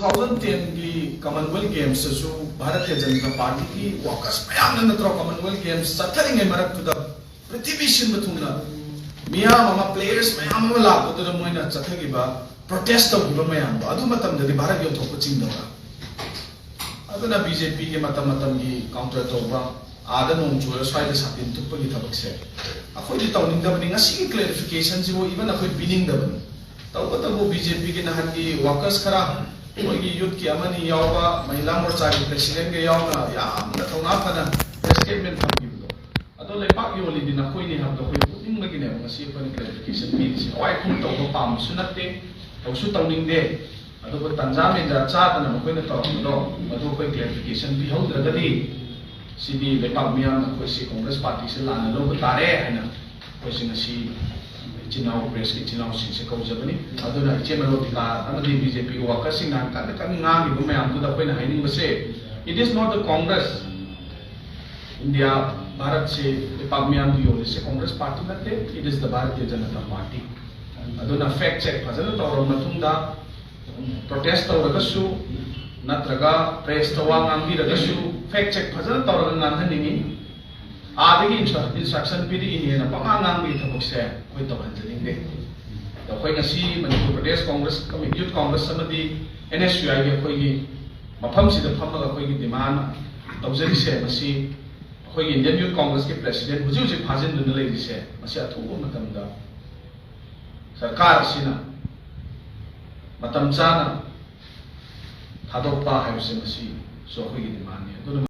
2010 की Commonwealth games सु भारतीय जनता पार्टी की वर्कर्स मयाम नत्र कॉमनवेल्थ गेम्स चथरिंगे मरक्तुदा पृथ्वी सिंब थुंगना मियाम अमा प्लेयर्स मयाम अमा लापदुदा मोइना चथगिबा प्रोटेस्ट तौगिबा मयाम अदु मतमददि भारत यो थोप चिंगदवा अदुना बीजेपी के मतम की काउंटर तौबा आदा नोंग चुरा स्वाइद सातिन तुपगी थबकसे अखोइदि तौनिंगदबनि ngasi क्लैरिफिकेशन जिवो इवन अखोइ बिनिंगदबनि तब बीजेपी के नहन की वर्कर्स खरा मोगी यूथ की अमनी यावबा महिला मोर्चा की प्रेसिडेंट के यावना यामना थौना फना स्टेटमेंट थमगिबदो अदो लेपाक योली दिन खोइनि हबदो खोइ पुटिंग मगिने ngasi अपन क्लैरिफिकेशन पीसी ओइ खुम तौबो पाम सुनते तौसु तौनिंगदे अदो को तंजा मेजा चादना मखोइना तौदो अदो कोइ क्लैरिफिकेशन भी हौद्रगदि सिदी लेपाक मियाम खोइसि कांग्रेस पार्टी से लाना लोब तारे हैना खोइसि ngasi चिनाव प्रेस की चिनाव सिंह से कौजबनी अदुना इचे मरोतिका अमदी बीजेपी वर्कर्स सिंह नाम कान कान ngang gi मैम दुदा कोइना हाइनिंग बसे it is not the Congress India Bharat से पाक मैम दियो से कांग्रेस पार्टी नते it is the Bharatiya Janata Party अदुना फैक्ट चेक फजन तौर मतुंदा प्रोटेस्ट तौरगसु नत्रगा प्रेस तवा ngambi रगसु फैक्ट चेक फजन तौर nganhaniंgi आदगी इंस्ट्रक्शन पीरी इने ना पंगांगांग की थबकसे कोई तबहनजनिंगदे तो कोई ngasi मणिपुर प्रदेश कांग्रेस यूथ कांग्रेस समदि एनएसयूआई के कोई की मफम सिदा फमगा कोई की डिमांड तौजरिसे मसी कोई इंडियन यूथ कांग्रेस के प्रेसिडेंट हुजि हुजि फाजिन दुन लेरिसे मसी अथुबो मतमदा सरकार सिना मतम चाना थादोपा हाइसे मसी सो कोई की डिमांड ने